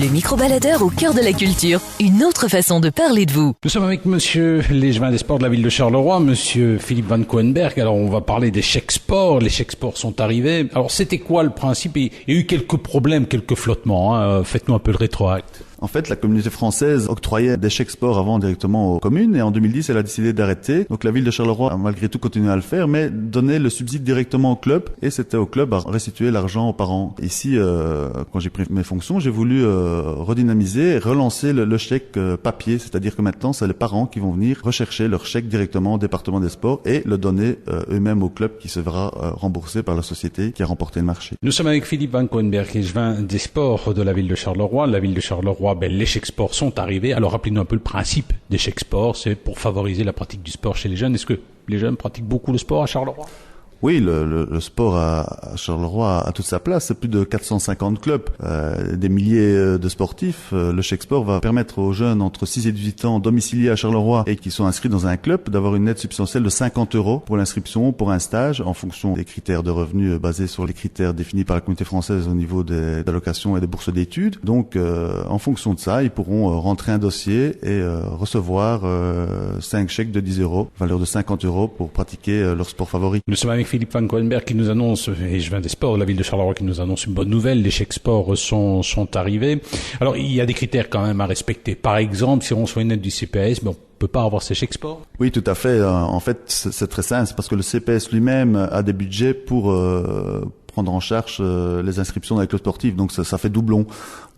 Le micro-baladeur au cœur de la culture. Une autre façon de parler de vous. Nous sommes avec monsieur Légevin des Sports de la ville de Charleroi, monsieur Philippe Van Coenberg. Alors, on va parler des chèques sports. Les chèques sports sont arrivés. Alors, c'était quoi le principe? Il y a eu quelques problèmes, quelques flottements. Faites-nous un peu le rétroact. En fait, la communauté française octroyait des chèques sport avant directement aux communes et en 2010, elle a décidé d'arrêter. Donc la ville de Charleroi a malgré tout continué à le faire, mais donnait le subside directement au club et c'était au club à restituer l'argent aux parents. Ici, quand j'ai pris mes fonctions, j'ai voulu redynamiser et relancer le chèque papier, c'est-à-dire que maintenant, c'est les parents qui vont venir rechercher leur chèque directement au département des sports et le donner eux-mêmes au club qui se verra remboursé par la société qui a remporté le marché. Nous sommes avec Philippe Van Coenberg, Légevin des Sports de la ville de Charleroi. La ville de Charleroi, les chèques sports sont arrivés. Alors rappelez-nous un peu le principe des chèques sports. C'est pour favoriser la pratique du sport chez les jeunes. Est-ce que les jeunes pratiquent beaucoup le sport à Charleroi? Oui, le sport à Charleroi a toute sa place. C'est plus de 450 clubs, des milliers de sportifs. Le chèque sport va permettre aux jeunes entre 6 et 18 ans domiciliés à Charleroi et qui sont inscrits dans un club d'avoir une aide substantielle de 50 € pour l'inscription, pour un stage, en fonction des critères de revenus basés sur les critères définis par la communauté française au niveau des allocations et des bourses d'études. Donc, en fonction de ça, ils pourront rentrer un dossier et recevoir 5 chèques de 10 €, valeur de 50 € pour pratiquer leur sport favori. Nous sommes avec Philippe Van Coenberg qui nous annonce, et je viens des sports de la ville de Charleroi qui nous annonce une bonne nouvelle, les chèques sports sont arrivés. Alors il y a des critères quand même à respecter. Par exemple, si on reçoit une aide du CPS, on peut pas avoir ces chèques sports? Oui, tout à fait. En fait, c'est très simple, c'est parce que le CPS lui-même a des budgets pour prendre en charge les inscriptions dans les clubs sportifs, donc ça fait doublon.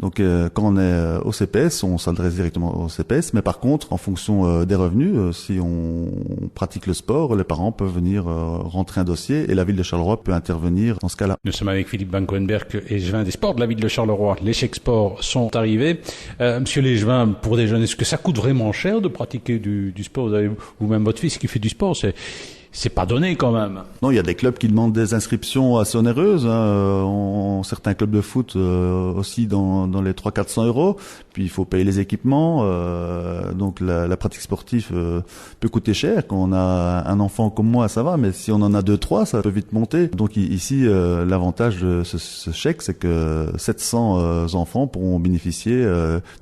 Donc quand on est au CPS, on s'adresse directement au CPS, mais par contre, en fonction des revenus, si on pratique le sport, les parents peuvent venir rentrer un dossier et la ville de Charleroi peut intervenir dans ce cas-là. Nous sommes avec Philippe Van Coenberg et Légevin des Sports de la ville de Charleroi. Les chèques sports sont arrivés. Monsieur Légevin, pour des jeunes, est-ce que ça coûte vraiment cher de pratiquer du sport? Vous avez vous-même votre fils qui fait du sport, c'est pas donné quand même. Non, il y a des clubs qui demandent des inscriptions assez onéreuses. Certains clubs de foot aussi dans les 300-400 €. Puis il faut payer les équipements. Donc la pratique sportive peut coûter cher. Quand on a un enfant comme moi, ça va. Mais si on en a 2-3, ça peut vite monter. Donc ici, l'avantage de ce chèque, c'est que 700 enfants pourront bénéficier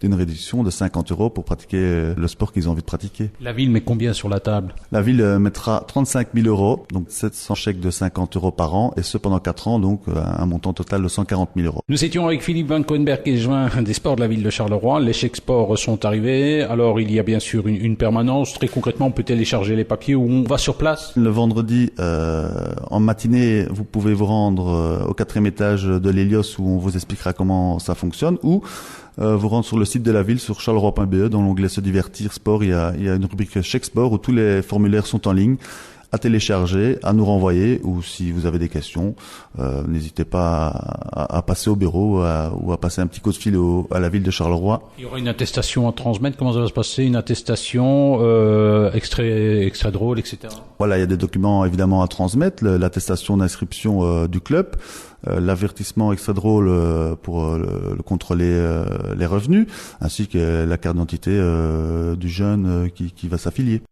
d'une réduction de 50 € pour pratiquer le sport qu'ils ont envie de pratiquer. La ville met combien sur la table? La ville mettra 35 000 €, donc 700 chèques de 50 € par an, et ce pendant 4 ans, donc un montant total de 140 000 €. Nous étions avec Philippe Van Coenberg et Légevin des Sports de la ville de Charleroi. Les chèques sports sont arrivés. Alors il y a bien sûr une permanence. Très concrètement, on peut télécharger les papiers ou on va sur place? Le vendredi, en matinée, vous pouvez vous rendre au 4e étage de l'Hélios où on vous expliquera comment ça fonctionne, ou vous rendre sur le site de la ville sur charleroi.be dans l'onglet se divertir sport. Il y a une rubrique chèque sport où tous les formulaires sont en ligne, à télécharger, à nous renvoyer, ou si vous avez des questions, n'hésitez pas à passer au bureau ou à passer un petit coup de fil à la ville de Charleroi. Il y aura une attestation à transmettre. Comment ça va se passer? Une attestation, extrait drôle, etc. Voilà, il y a des documents évidemment à transmettre, l'attestation d'inscription du club, l'avertissement extrait drôle pour contrôler les revenus, ainsi que la carte d'identité du jeune qui va s'affilier.